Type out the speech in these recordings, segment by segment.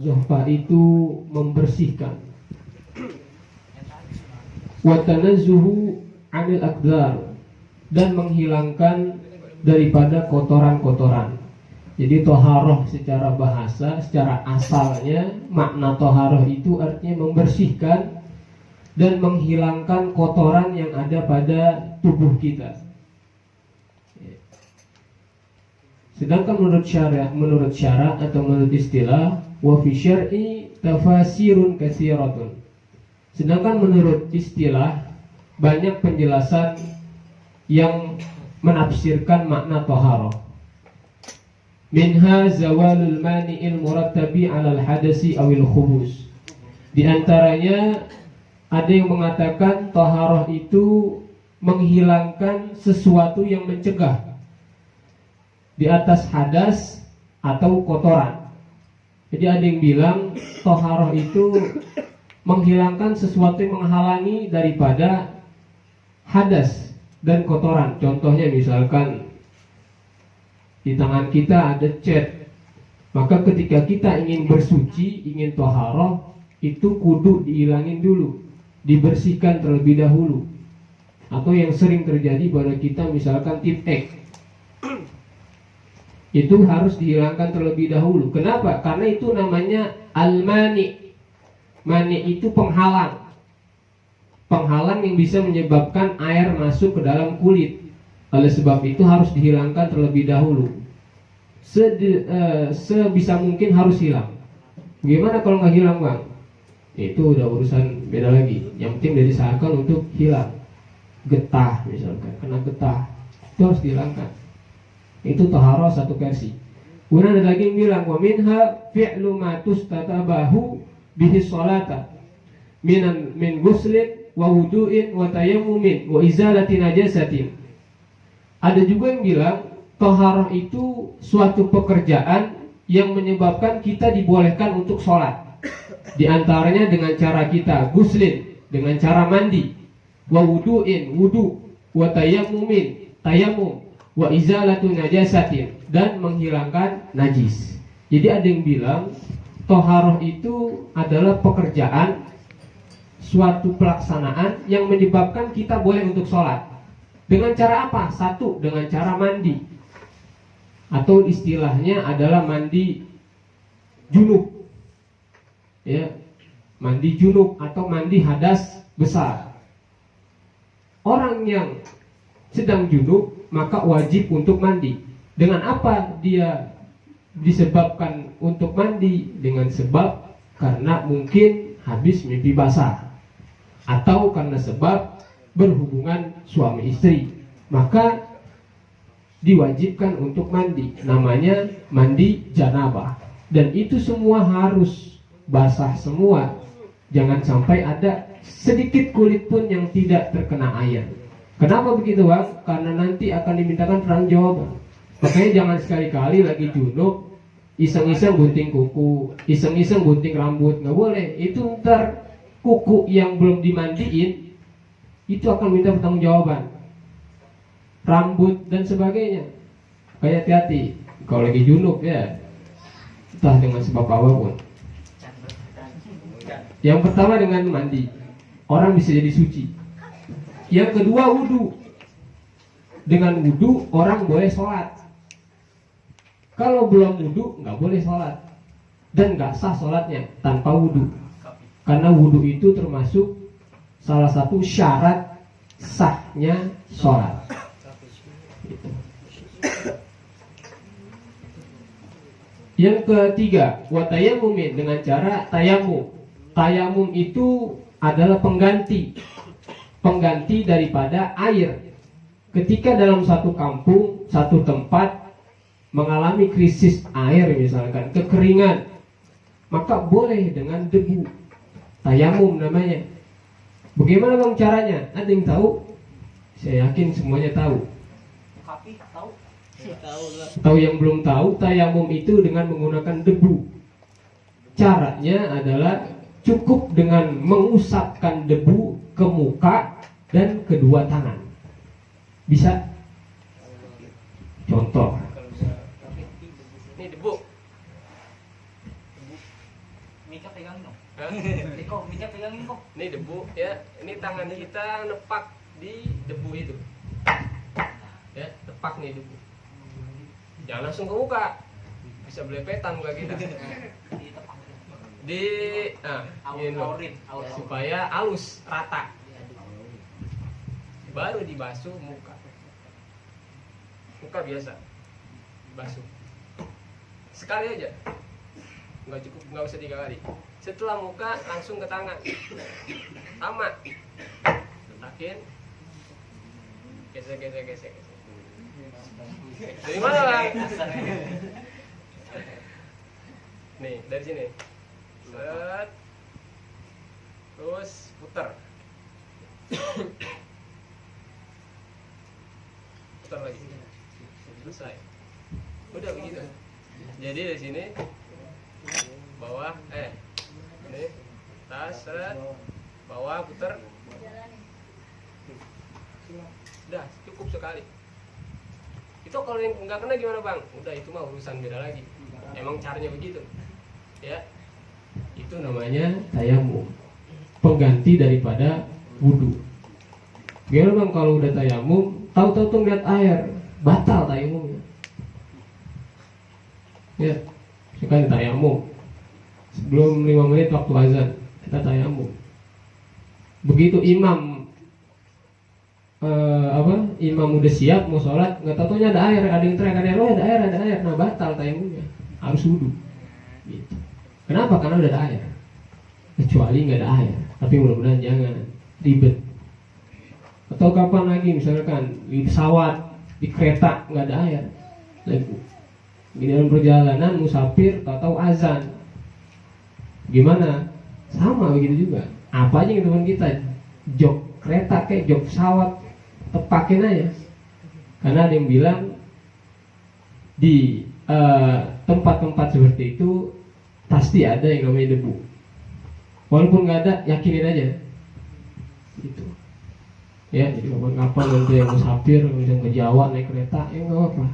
Zuhfa itu membersihkan. Wa tanazzuhu 'anil aqdar, dan menghilangkan daripada kotoran-kotoran. Jadi toharoh secara bahasa, secara asalnya makna toharoh itu artinya membersihkan dan menghilangkan kotoran yang ada pada tubuh kita. Sedangkan menurut syara atau menurut istilah, wa fi syar'i tafasirun katsiratun. Sedangkan menurut istilah banyak penjelasan yang menafsirkan makna toharoh. Minha zawalul mani'il murattabi 'alal hadasi awil khubus. Di antaranya ada yang mengatakan toharoh itu menghilangkan sesuatu yang mencegah di atas hadas atau kotoran. Jadi ada yang bilang toharoh itu menghilangkan sesuatu yang menghalangi daripada hadas dan kotoran. Contohnya misalkan di tangan kita ada cat, maka ketika kita ingin bersuci, ingin toharoh, itu kudu dihilangin dulu, dibersihkan terlebih dahulu. Atau yang sering terjadi pada kita misalkan tip X, itu harus dihilangkan terlebih dahulu. Kenapa? Karena itu namanya al-mani. Mani itu penghalang. Penghalang yang bisa menyebabkan air masuk ke dalam kulit. Oleh sebab itu harus dihilangkan terlebih dahulu. Sebisa mungkin harus hilang. Gimana kalau nggak hilang, Bang? Itu udah urusan beda lagi. Yang penting diusahakan untuk hilang. Getah misalkan, kena getah, itu harus dihilangkan. Itu taharah satu versi. Kemudian ada lagi yang bilang, wa minha fi'lu ma tustatabahu bihi sholata min ghuslin wa wudu'in wa tayammumin wa izalati najasatin. Ada juga yang bilang taharah itu suatu pekerjaan yang menyebabkan kita dibolehkan untuk sholat. Di antaranya dengan cara kita guslin, dengan cara mandi, wa wudu'in, wudu, wa tayammumin, tayammum, wa izalatu najasatin, dan menghilangkan najis. Jadi ada yang bilang taharah itu adalah pekerjaan, suatu pelaksanaan yang menyebabkan kita boleh untuk sholat. Dengan cara apa? Satu, dengan cara mandi, atau istilahnya adalah mandi junub, ya, mandi junub atau mandi hadas besar. Orang yang sedang junub maka wajib untuk mandi. Dengan apa dia disebabkan untuk mandi? Dengan sebab karena mungkin habis mimpi basah, atau karena sebab berhubungan suami istri, maka diwajibkan untuk mandi. Namanya mandi janabah. Dan itu semua harus basah semua. Jangan sampai ada sedikit kulit pun yang tidak terkena air. Kenapa begitu, Bang? Karena nanti akan dimintakan pertanggungjawaban. Makanya jangan sekali-kali lagi junub iseng-iseng gunting kuku, iseng-iseng gunting rambut. Nggak boleh. Itu ntar kuku yang belum dimandiin itu akan minta pertanggungjawaban, rambut dan sebagainya. Kayak hati-hati kalau lagi junub, ya, entah dengan sebab apapun. Yang pertama dengan mandi, orang bisa jadi suci. Yang kedua wudu. Dengan wudu orang boleh sholat. Kalau belum wudu nggak boleh sholat, dan nggak sah sholatnya tanpa wudu. Karena wudu itu termasuk salah satu syarat sahnya sholat. Yang ketiga, wa tayammumin, dengan cara tayamum. Tayamum itu adalah pengganti daripada air. Ketika dalam satu kampung, satu tempat mengalami krisis air, misalkan kekeringan, maka boleh dengan debu. Tayamum namanya. Bagaimana, Bang, caranya? Ada yang tahu? Saya yakin semuanya tahu. Tahu yang belum tahu, tayamum itu dengan menggunakan debu. Caranya adalah cukup dengan mengusapkan debu ke muka dan kedua tangan. Bisa? Contoh. Ini debu. Mika pegangin dong. Hah? Kok Mika pegangin kok. Ini debu ya, ini tangan kita nepak di debu itu. Ya, tepak nih debu. Jangan langsung ke muka. Bisa belepetan muka kita. Di gini loh. Supaya halus, rata. Baru dibasuh muka. Muka biasa. Basuh. Sekali aja. Nggak cukup, nggak usah 3 kali. Setelah muka langsung ke tangan. Sama. Letakin. Gesek. Dari mana Bang? Nih, dari sini. Set. Terus putar. Putar lagi. Selesai. Udah begitu. Jadi dari sini bawah ini tas seret bawah putar. Udah cukup sekali. Itu kalau yang nggak kena gimana Bang? Udah itu mah urusan beda lagi. Emang caranya begitu. Ya. Itu namanya tayamum. Pengganti daripada wudu. Gimana Bang kalau udah tayamum, tahu-tahu tuh lihat air, batal tayamumnya. Ya. Sekarang tayamum. Sebelum 5 menit waktu azan kita tayamum. Begitu imam imam udah siap mau sholat, nggak tahu ada air, ada yang teriak ada air, nah batal tayamumnya, harus wudu. Gitu. Kenapa? Karena udah ada air. Kecuali nggak ada air, tapi mudah-mudahan jangan ribet. Atau kapan lagi misalkan di pesawat, di kereta nggak ada air, lagi di dalam perjalanan musafir tahu azan, gimana? Sama begitu juga. Apa aja yang teman kita jok kereta kayak jok pesawat tepakin aja. Karena ada yang bilang di tempat-tempat seperti itu pasti ada yang namanya debu. Walaupun nggak ada, yakinin aja. Gitu. Ya, jadi kapan-kapan nanti yang musafir, yang ke Jawa naik kereta, ya nggak apa-apa.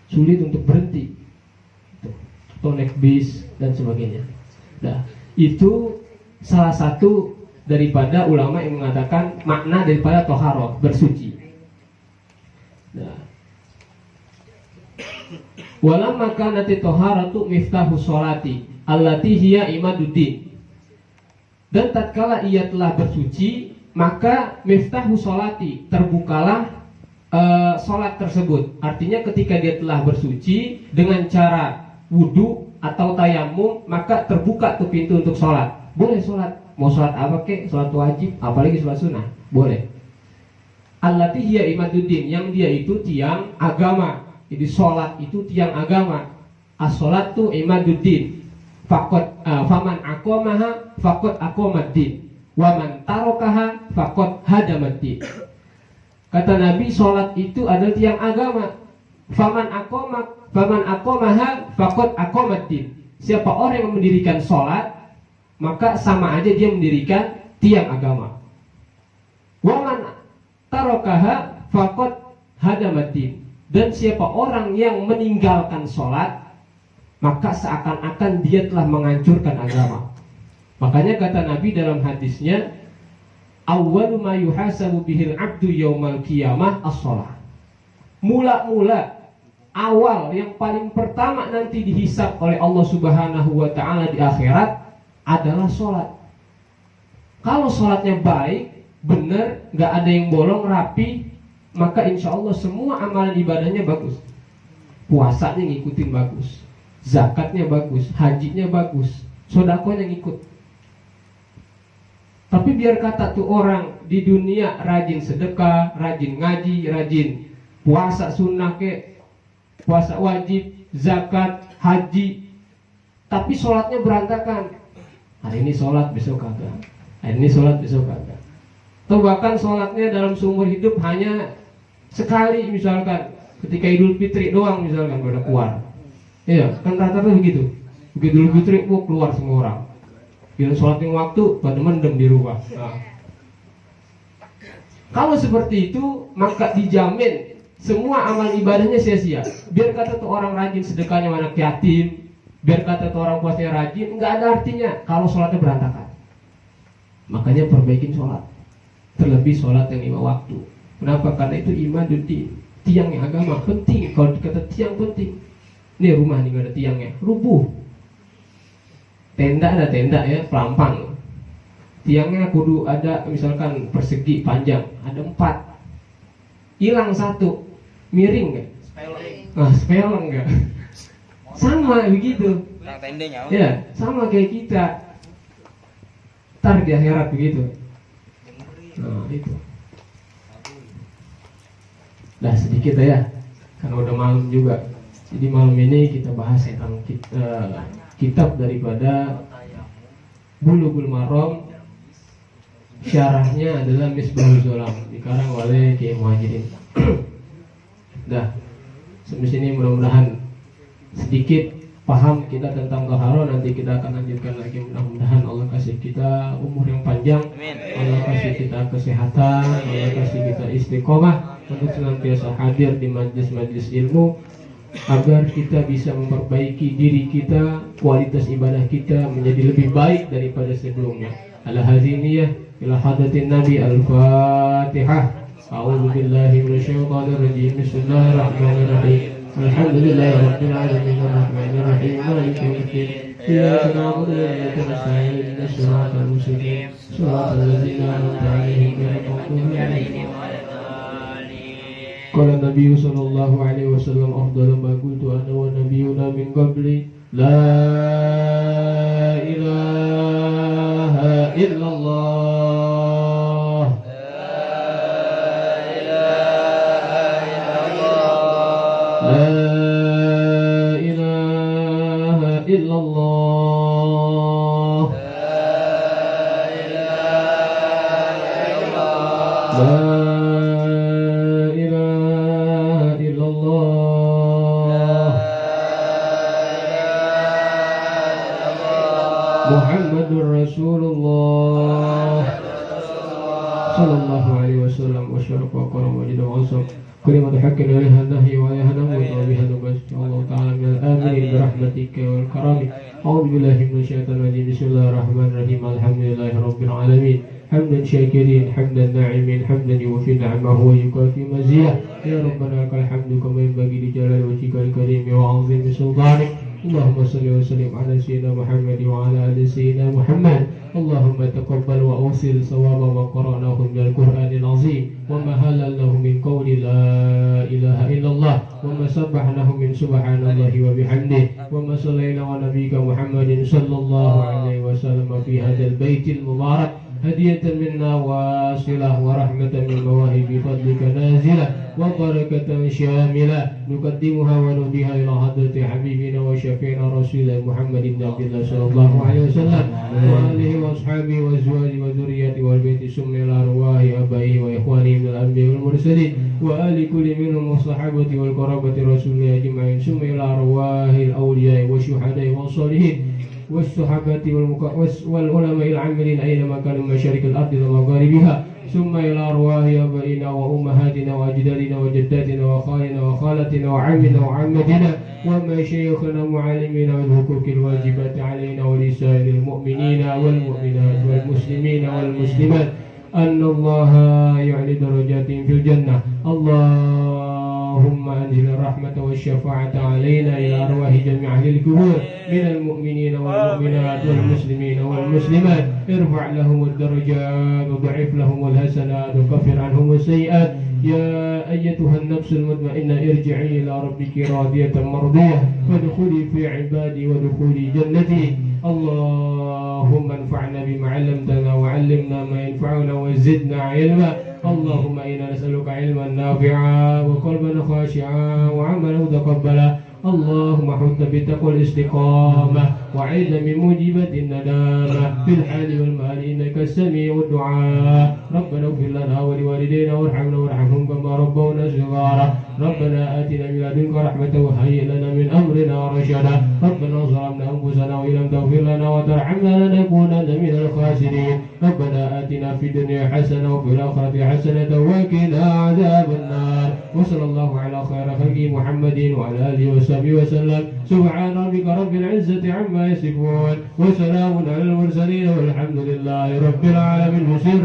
Sulit untuk berhenti. Gitu. Atau naik bis dan sebagainya. Nah, itu salah satu daripada ulama yang mengatakan makna daripada toharoh, bersuci. Nah, walamma kanati toharatu miftahu sholati allati hiya imaduddin. Dan tatkala ia telah bersuci, maka miftahu sholati, terbukalah sholat tersebut. Artinya ketika dia telah bersuci dengan cara wudu atau tayamum, maka terbuka tuh pintu untuk sholat. Boleh sholat. Mau sholat apa kek, sholat wajib, apalagi sholat sunnah, boleh. Allati hiya imaduddin, yang dia itu tiang agama. Jadi sholat itu tiang agama. As-sholatu imaduddin. Faman aqamaha faqad aqamaddin. Wa man tarakaha faqad hadamaddin. Kata Nabi, sholat itu adalah tiang agama. Faman aqamaha faqad aqamaddin. Siapa orang yang mendirikan sholat, maka sama aja dia mendirikan tiang agama. Waman tarakaha faqad hadamaddin. Dan siapa orang yang meninggalkan sholat, maka seakan-akan dia telah menghancurkan agama. Makanya kata Nabi dalam hadisnya, awwalu ma yuhasabu bihil abdu yaumal qiyamah as-shalah. Mula-mula awal yang paling pertama nanti dihisab oleh Allah Subhanahu wa taala di akhirat adalah sholat. Kalau sholatnya baik, benar, nggak ada yang bolong, rapi, maka insya Allah semua amalan ibadahnya bagus. Puasanya ngikutin bagus, zakatnya bagus, hajinya bagus, sodakonya ngikut. Tapi biar kata tuh orang di dunia rajin sedekah, rajin ngaji, rajin puasa sunnah ke, puasa wajib, zakat, haji, tapi sholatnya berantakan. Hari ini sholat, besok kagak. Hari ini sholat, besok kagak. Atau bahkan sholatnya dalam seumur hidup hanya sekali, misalkan ketika Idul Fitri doang, misalkan pada keluar. Iya, kan rata-rata begitu. Begitu Idul Fitri, keluar semua orang. Bila sholat yang waktu, pada mendem di rumah. Nah. Kalau seperti itu, maka dijamin semua amal ibadahnya sia-sia. Biar kata tuh orang rajin sedekahnya anak yatim, Biar kata orang puasnya rajin, nggak ada artinya kalau sholatnya berantakan. Makanya perbaikin sholat, terlebih sholat yang 5 waktu. Kenapa? Karena itu iman dan tiangnya agama penting. Kalau dikata tiang penting, ini rumah nih nggak ada tiangnya, rubuh. Tenda ada tenda ya, pelampang. Tiangnya kudu ada, misalkan persegi panjang, ada 4. Hilang 1, miring nggak? Nah, speleng nggak? Sama begitu. Tendanya. Ya, sama kayak kita. Ntar di akhirat begitu. Nah, itu. Dah sedikit ya, karena udah malam juga. Jadi malam ini kita bahas tentang kitab daripada Bulughul Maram. Syarahnya adalah Misbahul Zolam, dikarang oleh Kiai Muhajirin. Dah, sampai sini mudah-mudahan sedikit paham kita tentang Taharo. Nanti kita akan lanjutkan lagi, mudah-mudahan Allah kasih kita umur yang panjang, Allah kasih kita kesehatan, Allah kasih kita istiqomah untuk senantiasa hadir di majlis-majlis ilmu, agar kita bisa memperbaiki diri kita, kualitas ibadah kita menjadi lebih baik daripada sebelumnya. Ala hadziniyah ila hadatin Nabi. Al-Fatihah. A'udzu billahi minasyaitonir rajim. Bismillahirrahmanirrahim. Alhamdulillahirabbil alamin arrahmanir rahim maliki yaumiddin. Iyyaka na'budu wa iyyaka nasta'in ihdinas siratal mustaqim siratal ladzina an'amta 'alaihim ghairil maghdubi 'alaihim waladdallin. Qala Nabi sallallahu alaihi wasallam afdalu ma qultu ana wa nabiyyuna min qabli la ilaha illallah. Muhammadur Rasulullah sallallahu alaihi wasallam wa syarafa karam wa jida wa asab kalimat haqqin alaiha nahyi wa yahnamu wa biha nubas Allah ta'ala minal aminin birahmatika wal karami. A'udzu billahi minasyaitonir rajim. Bismillahirrahmanirrahim. Alhamdulillahi rabbil alamin hamdan syakirin hamdan na'imin hamdan yuwaffi ni'amahu wa yukafi mazidah. Ya rabbana lakal hamdu kama yanbaghi li jalali wajhikal karim wa 'azimi sultanik. Allahumma salli wa sallim ala sayyidina Muhammad wa ala ali sayyidina Muhammad. Allahumma taqabbal wa awsil sawaba ma qara'nahu minal Qur'anil azim wa ma halallahu min qawli la ilaha illallah wa ma sabbahnahu min subhanallahi wa bihamdihi wa ma sallayna ala nabiyyika Muhammadin sallallahu alaihi wasallam fi hadzal baitil mubarak hadiyatan minna wasilah wa rahmatan min mawahibi fadlika nazilah wa barakatan syamilah nuqaddimuha wa nudiha ila hadrati habibina wa syafi'ina rasulillah Muhammadin Abdillah sallallahu alaihi wasallam wa alihi wa ashabihi wa azwajihi wa dhurriyyati wal baiti summa ila arwahi abaihi wa ikhwanihi minal anbiya'i wal mursalin wa ali kulli minhum wa sahabati wal qarabati rasulillah ajma'in summa ila arwahi al awliya'i wa syuhada'i wa shalihin والصحابة والعلماء العاملين أينما كانوا من مشارق الأرض ومغاربها ثم إلى أرواح آبائنا وأمهاتنا وأجدادنا وجداتنا وخالنا وخالتنا وعمنا وعمتنا ومشايخنا ومعلمينا والحقوق الواجبات علينا ولسائر المؤمنين والمؤمنات والمسلمين والمسلمات أن الله يعلي درجاتهم في الجنة. اللهم أنزل الرحمة والشفاعة علينا إلى أرواح جميع أهل القبور من المؤمنين والمؤمنات والمسلمين والمسلمات. ارفع لهم الدرجات وضعف لهم الحسنات وكفر عنهم السيئات. يا أيتها النفس المطمئنة ارجعي إلى ربك راضية مرضية فادخلي في عبادي وادخلي جنتي. اللهم انفعنا بما علمتنا وعلمنا ما ينفعنا وزدنا علما. اللهم إنا نسألك علما نافعا وقلبا خاشعا وعملا متقبلا. اللهم حث بتقوى الاستقامة وعيد من موجبة الندامة في الحال والمال إنك السميع الدعاء. ربنا اغفر لنا ولوالدينا وارحمنا وارحمهم كما ربونا صغارا. ربنا آتنا من لدنك رحمة وهيئ لنا من أمرنا رشدا ربنا ظلمنا أنفسنا وإن لم تغفر لنا وترحمنا لنكونن من الخاسرين ربنا آتنا في الدنيا حسنة وفي الآخرة حسنة وقنا عذاب النار وصلى الله على خير خلقه محمد وعلى آله وصحبه وسلم سبحان ربك رب العزة عما يصفون وسلام على المرسلين والحمد لله رب العالمين بسر